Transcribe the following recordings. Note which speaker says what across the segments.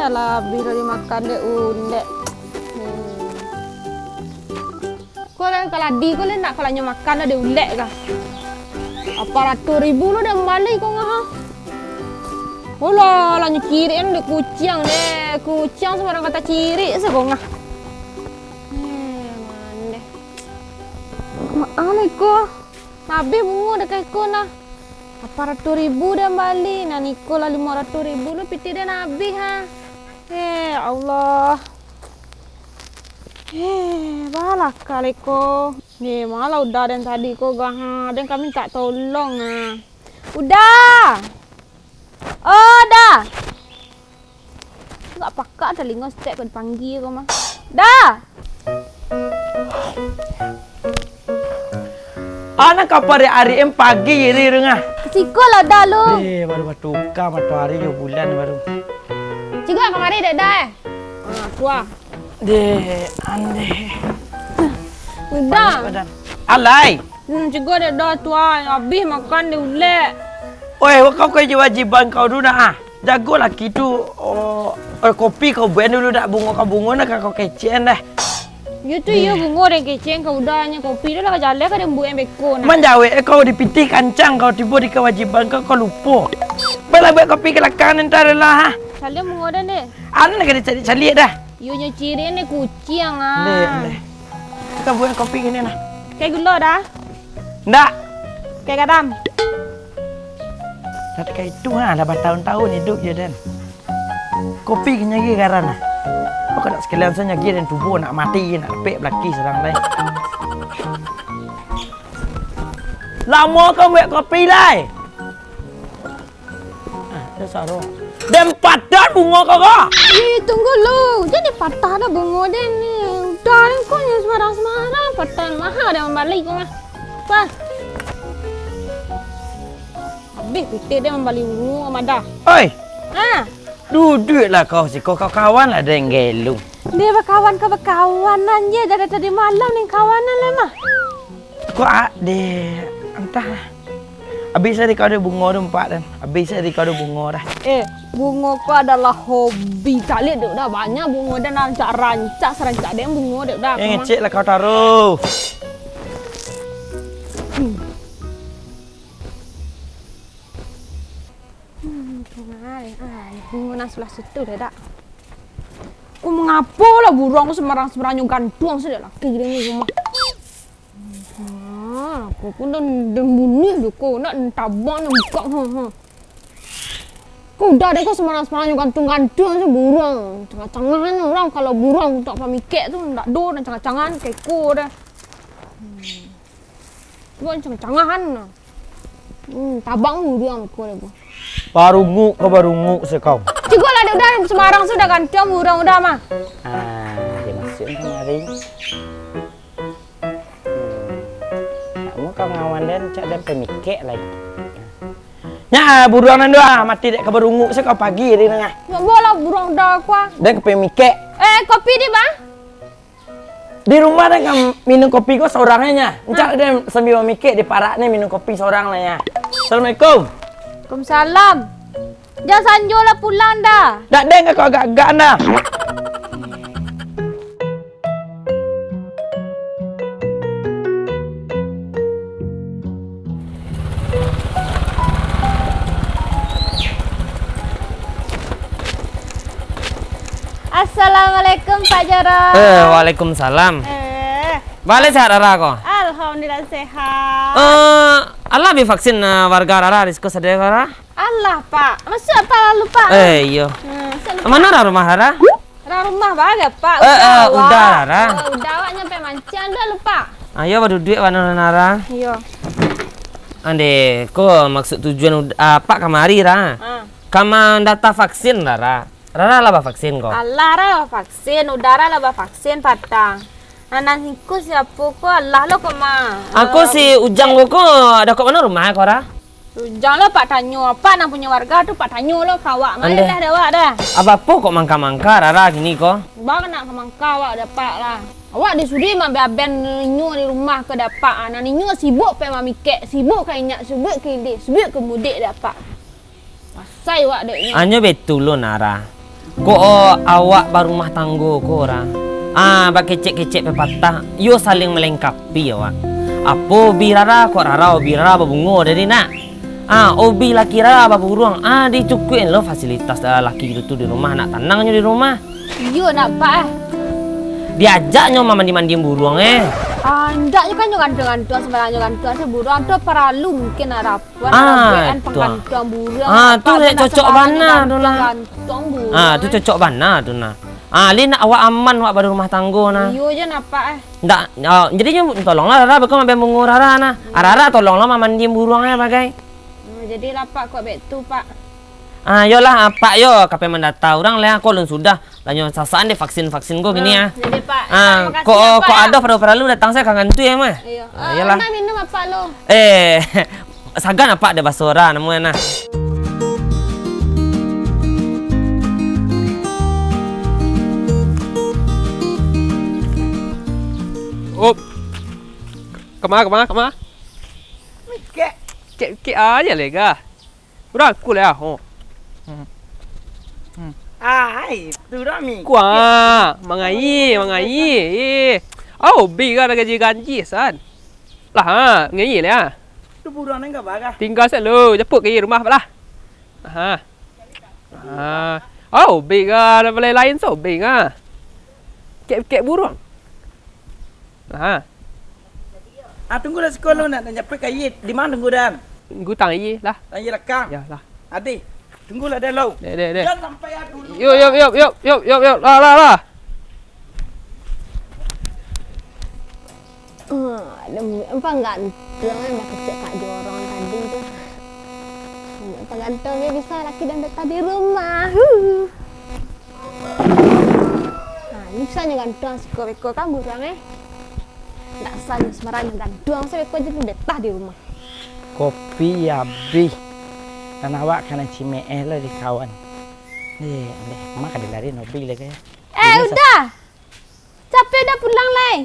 Speaker 1: lah bila dimakan deh ulek. Kau kalau di kau nak kalau makan ada ulek kah? Apa ratus ribu lo dah balik kau ngah? Olah, lah ciri kan dek kucing deh, kucing sembarang kata ciri sekongah. Mana? Mana ko? Nabi bungo dekat ko na. Apa ratus ribu dah balik, na niko lah 500 ribu lo piti dah nabi ha. Allah. Balak kali ko. Ni malah udah dan tadi ko gah, dan kami tak tolong ah. Udah. Oh dah. Tak pakak telinga step kan panggil ko mah. Dah.
Speaker 2: Anak kapal hari em pagi iri rengah.
Speaker 1: Siko lah dah lu.
Speaker 2: Baru tukar matahari yo bulan baru.
Speaker 1: Juga kemari dah dah. Tua.
Speaker 2: Ande.
Speaker 1: Udah.
Speaker 2: Alai.
Speaker 1: Juga dah tua. Habis makan dia ulek.
Speaker 2: Oi, kau kewajiban kau dulu dah. Jago laki tu kopi kau buat dulu dah bunga nak kau kecen dah.
Speaker 1: You tu you bunga dan kecen kau udahnya kopi tu lah jalan kau dan buat beko nak.
Speaker 2: Menjawe kau dipitih kancang kau tiba di kewajiban kau lupa. Bela buat kopi kelakar entar lah ha.
Speaker 1: Jalan bunga dan deh.
Speaker 2: Anak kena cari dah.
Speaker 1: You nya ciri ni kucing ah.
Speaker 2: Deh. Kita buat kopi gini nah.
Speaker 1: Kayak gula dah.
Speaker 2: Ndak.
Speaker 1: Kayak garam.
Speaker 2: Tak kayak itu ha, dah bertahun-tahun hidup je dan. Kopi kenyagi garan nah. Kau nak sekalian saja nyagi dan tubuh nak mati nak lepek belaki serang lain. Lama kau buat kopi lai. Dah saru. Dan padat bunga kau.
Speaker 1: Tunggu lu. Jadi patah dah bunga dia ni. Udah ni kau ni semarang-semarang. Patah mahal dah membalik kau mah. Apa? Habis putih dia membalik bunga sama dah.
Speaker 2: Oi.
Speaker 1: Ha?
Speaker 2: Duduk lah kau si kau kawan lah ada yang gelung.
Speaker 1: Dia berkawan-kawanan je dari tadi malam ni kawanan lah mah.
Speaker 2: Kau dia entah. Habis tadi kau ada bunga tu 4 dan. Habis tadi kau ada bunga dah.
Speaker 1: Bunga kau adalah hobi. Tak lihat dia dah banyak bunga dan rancak serancak dia bunga dia dah.
Speaker 2: Yang ngecek lah kau taruh. Bunga nak sebelah situ dah tak. Kau mengapa lah burung semarang-semarang gantung sudah laki dia ni rumah. Aku pun dah bunyi je kau nak tabak nak buka. Kau dah deh kau semarang-semarang gantung-gantung je burung. Cengang-cengan orang kalau burung tak pamikek tu tak do dan cengang-cengan keko dah. Bukan cengang-cengan. Tabang burung kau dah. Baru nguk sekau.
Speaker 1: Cikgu lah udah Semarang sudah gantung burung udah mah.
Speaker 2: Dia masuk kemari. Kamu kau ngawan dan cak dan pemikek lagi. Nya burung nan dua mati dek keberungu sekau pagi di tengah.
Speaker 1: Ya bola burung dah kuah.
Speaker 2: Dan ke pemikek.
Speaker 1: Kopi di bang?
Speaker 2: Di rumah dan minum kopi kau seorangnya. Cak dan sambil memikek di paraknya minum kopi seorang lah ya. Assalamualaikum.
Speaker 1: Waalaikumsalam. Jangan sanjo lah pulang dah.
Speaker 2: Tak deng kau agak-agak dah.
Speaker 1: Assalamualaikum Pak Jara.
Speaker 3: Waalaikumsalam. Balik sehat Rara kok?
Speaker 1: Alhamdulillah sehat.
Speaker 3: Allah habis vaksin warga Rara risiko sedih Rara?
Speaker 1: Allah Pak. Masuk apa lalu Pak?
Speaker 3: Iya. Mana Rara rumah Rara?
Speaker 1: Rumah baga Pak.
Speaker 3: Udah Rara.
Speaker 1: Udah awak nyampe Mancang dah lupa.
Speaker 3: Ayo baru duit mana Rara?
Speaker 1: Iya.
Speaker 3: Ande, kok maksud tujuan apa kamari Rara? Kamu data vaksin Rara? Rara lah vaksin kok?
Speaker 1: Allah lah vaksin, udara lah vaksin patang. Anak hiku siapa ko Allah lo koma.
Speaker 3: Aku si Ujang kok ada kok mana rumah kok Rara?
Speaker 1: Ujang lo Pak Tanyo apa nak punya warga tu Pak Tanyo lo kawak mana dah dewak dah.
Speaker 3: Apa kok mangka-mangka Rara gini kok?
Speaker 1: Bang nak kemangka awak dapat lah. Awak disudi mambe aben nyu di rumah ke dapat. Anak nyu sibuk pe mamikek, sibuk ke inyak, sibuk ke ide, sibuk ke mudik dapat. Pasai awak dek.
Speaker 3: Anyo betul lo Nara. awak baru rumah tanggo ko ra. Bak kecek-kecek pepatah, yo saling melengkapi awak. Apo birara kok rara birara babungo dari nak. Obi laki rara baburuang. Dicukuin lo fasilitas laki itu di rumah, nak tenangnya di rumah.
Speaker 1: Yo nak pak.
Speaker 3: Diajaknya mandi-mandi buruang
Speaker 1: Ndak kan yo gantung-gantung sebenarnya gantung se buruang tu perlu mungkin harapan penggantung buruang.
Speaker 3: Tu cocok bana tu lah.
Speaker 1: Gantung buruang.
Speaker 3: Tu cocok bana tu nah. Lin awak aman awak baru rumah tanggo nah.
Speaker 1: Yo je nak pak.
Speaker 3: Ndak, jadi tolonglah Rara bekom ambil bungur Rara nah. Rara tolonglah mandi buruangnya bagai.
Speaker 1: Jadi lah pak kok betu pak.
Speaker 3: Yolah pak yo kape mendata orang lah kok lun sudah lanyo sasaan deh vaksin ko gini ya.
Speaker 1: Jadi pak.
Speaker 3: Kok ada perlu datang saya kangen tu ya mah.
Speaker 1: Iya.
Speaker 3: Iyalah.
Speaker 1: Minum apa lo?
Speaker 3: Sagan apa ada basura namanya nah.
Speaker 4: Kemana? Kek aja lega. Udah aku lah.
Speaker 2: Itu Rami.
Speaker 4: Kuah, mangai. Biga ada gaji san. Lah, ngai lah.
Speaker 2: Itu buruan enggak baga.
Speaker 4: Tinggal selalu, jemput ke rumah lah. Biga ada boleh lain so biga. Kek burung.
Speaker 2: Tunggu dah sekolah nak nyampe kayit. Di mana tunggu dan?
Speaker 4: Tunggu tang lah.
Speaker 2: Tanya rekam.
Speaker 4: Ya lah.
Speaker 2: Adi, tunggulah dah lau.
Speaker 4: Deh.
Speaker 2: Jangan sampai dulu.
Speaker 4: Yuk. Lah.
Speaker 1: Apa gantung dah kecek Kak Jorong tadi tu. Apa gantung dia bisa laki dan betah di rumah. Ni misalnya gantung seko kan burang tak sanya semarang gantung seko jadi betah di rumah.
Speaker 2: Kopi habis. Dan awak kena cime lah di kawan. Mak ada lari nobi lagi.
Speaker 1: Udah. Capek dah pulang lai.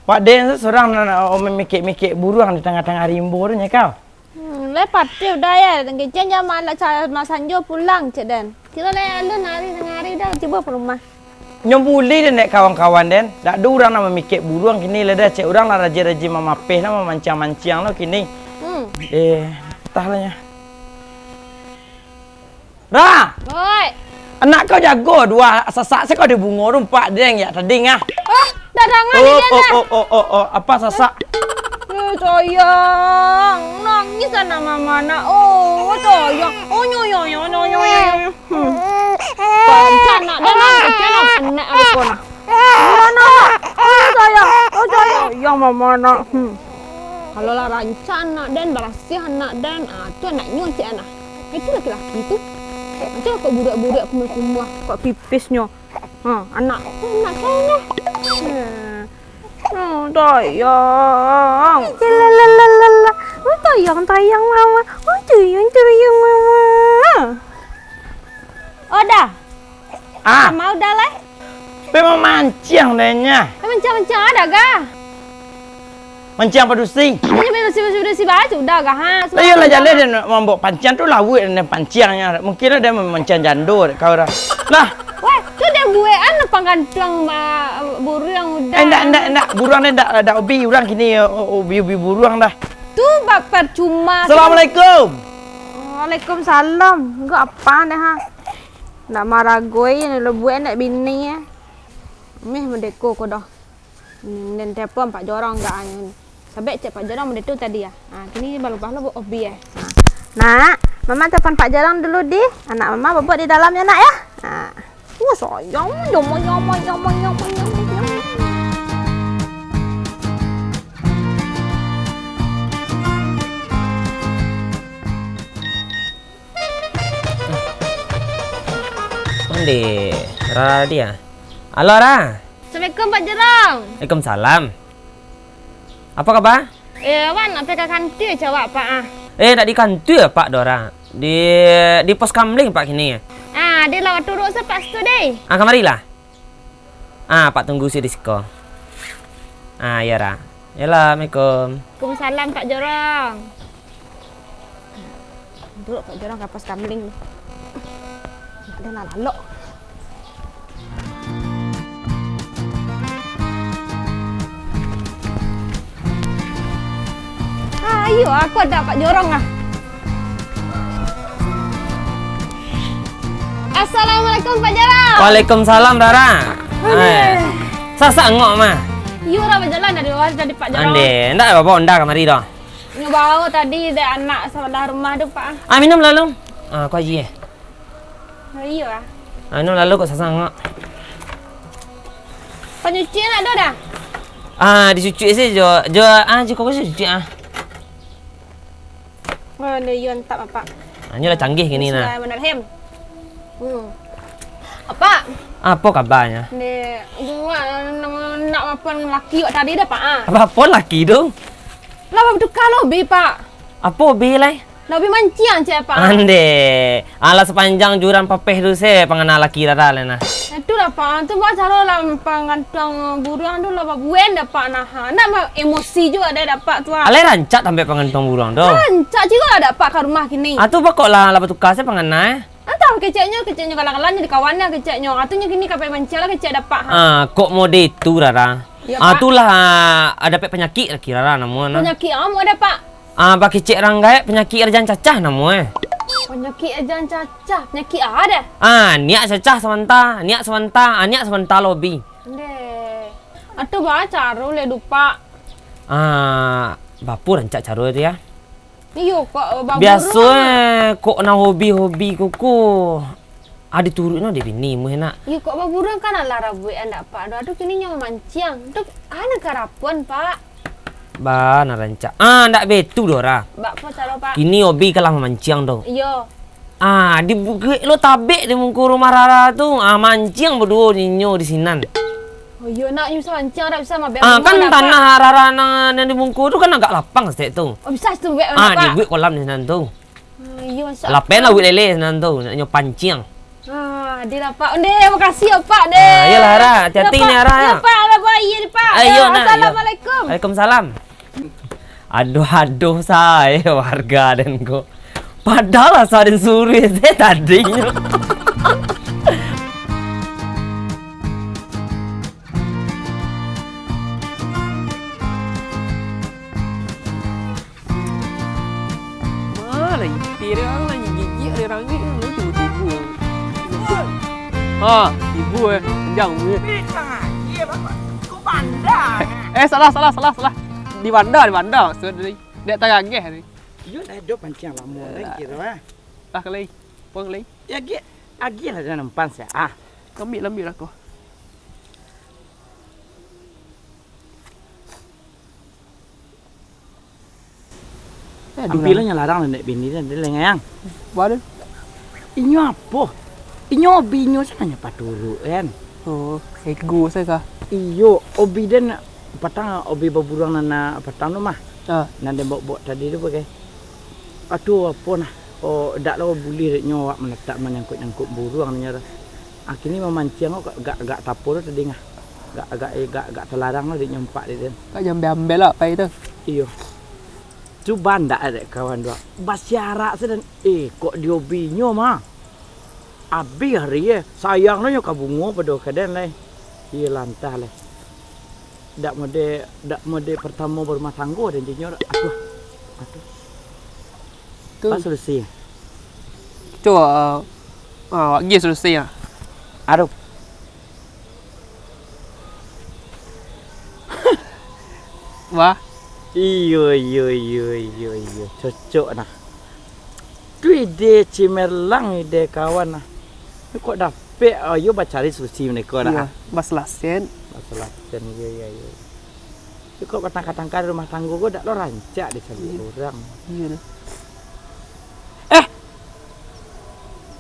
Speaker 2: Pak Den seorang nak mikir buruang di tengah-tengah rimbo tu kau.
Speaker 1: Lepas tu udah ya, kecil jam malam Mas Sanjo pulang cik Dan. Kira lai alun hari dah tiba ke rumah.
Speaker 2: Nyambuli dan kawan-kawan Den. Tak ada orang nak memikir buruang kini lah dah. Cik orang lah raja-raja mamapeh lah memancang-mancang lah kini. Tahlahnya. Ra!
Speaker 1: Oi.
Speaker 2: Anak kau jago dua sasak saya kau ada bunga rumpak deng ya tadi ngah.
Speaker 1: Dah dangan ni dia dah.
Speaker 2: Apa sasak?
Speaker 1: Sayang, nangis anak mama nak. Sayang. Nyo. Pancak nak dah nak kecil nak anak aku nak. Nak. Sayang. Sayang mama nak. Kalau lah rancang nak dan berasih anak dan tu anaknya cik anak. Itu laki-laki tu. Macam kok budak-budak kumul-kumul kok pipisnya. Anak saya ni. Tayang. Lalalala. Tayang mama. Tayang mama. Dah. Mau dah lah.
Speaker 2: Memang mancing dehnya.
Speaker 1: Mancang ada gak?
Speaker 2: Mancing padusi.
Speaker 1: Si baju dah gak ha?
Speaker 2: Ayolah jalan dan membawa pancing tu lawu dan pancingnya. Mungkin ada memancing jando kau dah. Lah.
Speaker 1: Weh, tu dia buean apa gantung burung udah.
Speaker 2: Endak. Burung ni dah obi orang kini obi burung dah.
Speaker 1: Tu bak percuma.
Speaker 2: Assalamualaikum.
Speaker 1: Waalaikumsalam. Enggak apa dah ha. Nak marah gue ni lo buat nak bini ya. Meh mendeko ko dah. Dan telefon Pak Jorong enggak ni. Sampai cek Pak Jorong mendetu tadi ya. Kini baru-baru buat obi ya. Nak, mama telepon Pak Jorong dulu di. Anak mama bobot di dalamnya nak ya. Sayang, jomo.
Speaker 3: Mandi, Rara dia. Halo Ra.
Speaker 1: Assalamualaikum Pak Jorong.
Speaker 3: Waalaikumsalam. Apa kabar?
Speaker 1: Wan nak pergi ke kantin jawab Pak
Speaker 3: Tak di kantor Pak Dora. Di pos kamling Pak kini.
Speaker 1: Dia lawat turun sepas tu deh.
Speaker 3: Kamarilah. Pak tunggu si Disko. Ya Ra. Yalah, Assalamualaikum.
Speaker 1: Waalaikumsalam Pak Jorong. Duduk Pak Jorang kapas kamling. Ada lalok. Ayo, aku ada Pak Jorong ah. Assalamualaikum Pak Jorong.
Speaker 3: Waalaikumsalam Rara. Sasa ngok mah.
Speaker 1: Iya dah berjalan dari luar dari Pak Jorong.
Speaker 3: Ande, ndak apa onda kamari dah.
Speaker 1: Ngebawa tadi ada anak sebelah rumah tu Pak.
Speaker 3: Ah minum lalu. Ah kau aje.
Speaker 1: Iya ah.
Speaker 3: Minum lalu kau sasa ngok.
Speaker 1: Penyucian ada dah.
Speaker 3: Ah dicuci sih jo kau cuci ah.
Speaker 1: Oh, dia yuan tak Pak.
Speaker 3: Ini lah canggih gini nah.
Speaker 1: Bismillahirrahmanirrahim. Apa?
Speaker 3: Apa kabarnya?
Speaker 1: Ni gua nak mapan laki awak tadi dah Pak ah.
Speaker 3: Apa laki tu?
Speaker 1: Lah bertukar lobi Pak.
Speaker 3: Apa bi lai?
Speaker 1: Lobi manciang cik Pak.
Speaker 3: Ande, ala sepanjang juran papeh tu saya pengenal laki Rara lena.
Speaker 1: Itu lah Pak. Tu buat cara lah pengantong burung tu lah buen dah Pak nah. Nak emosi juga ada dapat tu ah.
Speaker 3: Ale rancak sampai pengentung burung tu.
Speaker 1: Rancak juga ada Pak ke rumah kini.
Speaker 3: Atu bakok lah tukar saya pengenal.
Speaker 1: Tahu keceknya kalang-kalangnya di kawannya keceknya. Atunya kini kapai mancing lah kecek dapat.
Speaker 3: Kok mode itu Rara?
Speaker 1: Ya, Pak.
Speaker 3: Itulah ada penyakit lagi Rara namanya.
Speaker 1: Penyakit kamu ada Pak.
Speaker 3: Pakai cek ranggai penyakit erjan cacah namanya.
Speaker 1: Penyakit ajan cacah. Penyakit ada.
Speaker 3: Niat cacah niat sementara lobi.
Speaker 1: Deh. Atu baca rule lupa.
Speaker 3: Bapur rancak cara itu ya.
Speaker 1: Iyo kok bagus.
Speaker 3: Biasa kok na hobi kuku. Ada turun no dia bini mu nak.
Speaker 1: Iyo kok baburang kan ala rabuan anda Pak. Aduh kini nyawa manciang. Duk ana karapuan Pak.
Speaker 3: Ba na rancak. Ndak betu dora.
Speaker 1: Bak apa cara Pak?
Speaker 3: Kini hobi kalah manciang tu.
Speaker 1: Iyo.
Speaker 3: Di lo tabek di mungku rumah Rara tu. Manciang berdua ninyo di sinan.
Speaker 1: Oh iyo nak bisa manciang tak bisa mah biar.
Speaker 3: Kan tanah Rara nang di mungku tu kan agak lapang sek tu.
Speaker 1: Oh bisa tu wek
Speaker 3: Di
Speaker 1: Pak.
Speaker 3: buik kolam di sinan tu.
Speaker 1: Iyo masya.
Speaker 3: Lapen lah buik lele sinan tu. Nyo panciang.
Speaker 1: Dia lah Pak. Deh makasih ya Pak deh.
Speaker 3: Iyalah Rara, hati-hati ni Rara.
Speaker 1: Ya Pak, ada bayi ni Pak.
Speaker 3: Ayo nak.
Speaker 1: Assalamualaikum.
Speaker 3: Waalaikumsalam. Aduh saya warga dan kok. Padahal saden suri saya tadinya.
Speaker 4: Mana iti dia orang lagi gigit dia orang ni lu tibu-tibu. Ibu panjang mu.
Speaker 2: Iya bapak, kau bandar.
Speaker 4: Salah. Di bandar maksud dia. Dek tarangeh ni.
Speaker 2: Yo dah hidup pancing lama lagi kira lah.
Speaker 4: Tak kelai. Pong kelai.
Speaker 2: Ya agi lah dah nampan saya.
Speaker 4: Ambil aku.
Speaker 2: Ambil lah larang nek bini dan dia lengayang.
Speaker 4: Baru.
Speaker 2: Inyo apa? Inyo binyo sananya paturu kan.
Speaker 4: Oh, ego saya kah?
Speaker 2: Iyo, obi dan patang obi baburang nana patang tu mah. Nanda bawa tadi tu pakai. Aduh apa nah. Oh, dak lah boleh nyo awak menetap menyangkut burung nya. Kini memancing gak tapur tadi ngah. Gak terlarang lah dia nyempak dia.
Speaker 4: Kak jambe-ambe lah apa itu?
Speaker 2: Iyo. Cuba ndak ada kawan dua. Basyarak sedan kok diobi nyo mah. Abi hari ya sayang nyo kabungo pada keadaan lai. Iya lantah lai. Dak mode pertama berumah tangga dan junior. Aduh.
Speaker 4: Tu.
Speaker 2: Pas selesai.
Speaker 4: Coba lagi selesai ah.
Speaker 2: Aduh.
Speaker 4: Wah.
Speaker 2: Iyo. Cocok nah. Tu ide cimerlang ide kawan nah. Kok dapet ayo bacari susi mereka nah.
Speaker 4: Masalah sen.
Speaker 2: Masalah sen iya. Kok katang-katang rumah tangga gua dak lo rancak di sana orang.
Speaker 4: Iya.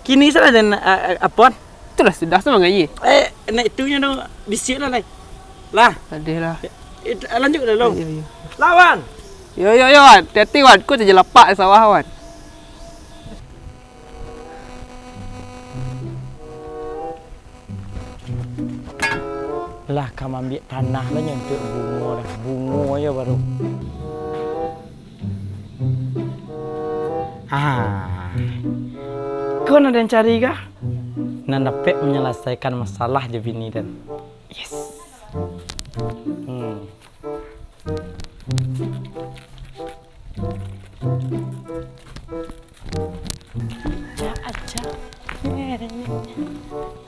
Speaker 2: Kini salah dan apa?
Speaker 4: Itulah sudah sama ngayi.
Speaker 2: Nak itunya dong bisik lah lai. Lah,
Speaker 4: Adalah.
Speaker 2: lanjut dah lo.
Speaker 4: Iya.
Speaker 2: Lawan.
Speaker 4: Yo, hati-hati wan, kau jadi lapak di sawah wan.
Speaker 2: Lah kamu ambil tanah lah nyempit bunga ya baru. Kau nak dan cari kah? Nak dapat menyelesaikan masalah je bini dan. Yes.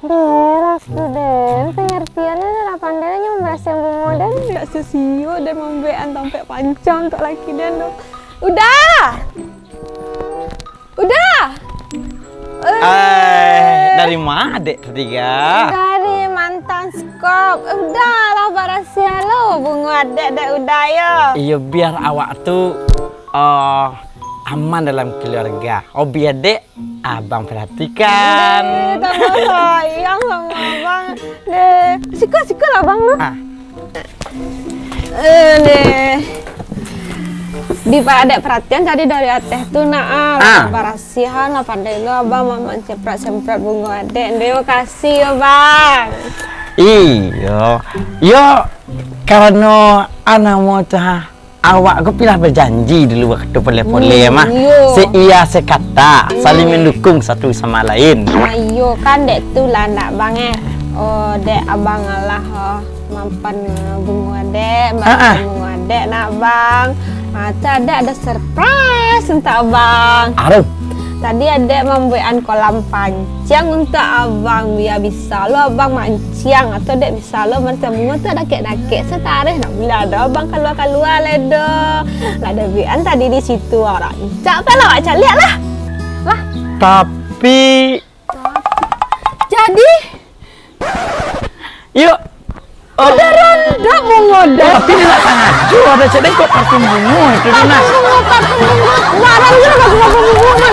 Speaker 1: Deras tuh Den, pengertiannya adalah pandainya nyombras yang modern tidak sesio dan membean sampai panjang untuk laki dan udah.
Speaker 2: Dari mana dek ketiga?
Speaker 1: Dari mantan skop. Udahlah barasia lo, bunga dek udah ya.
Speaker 2: Iya biar awak tuh aman dalam keluarga. Oh biar dek abang perhatikan.
Speaker 1: Tambah sayang sama abang. Deh, siko lah bang lo. Deh. Di ada perhatian tadi dari ateh tuh barasihan lah pandai lo abang mama semprat bunga adek. Terima kasih ya bang.
Speaker 2: Iya karena anak mau cah awak aku pilih berjanji dulu waktu pole-pole mah seia sekata saling mendukung satu sama lain.
Speaker 1: Ayo kan dek tuh lah ndak bang oh dek abang Allah mampan bunga dek bunga dek nak bang. Tadi ada surprise untuk abang. Tadi ada membuatkan kolam pancing untuk abang biar bisa lo abang mancing atau dek bisa lo macam bunga tu dakek setareh nak bila ada abang keluar ledo. Ada bian tadi di situ orang. Cak lah cak lihat lah.
Speaker 2: Tapi
Speaker 1: jadi
Speaker 2: yuk
Speaker 1: udah rendah bunga dah.
Speaker 2: Tapi dia nak sengaja ada cedek kok parfum bunga itu dia nak.
Speaker 1: Parfum bunga. Marah juga bunga.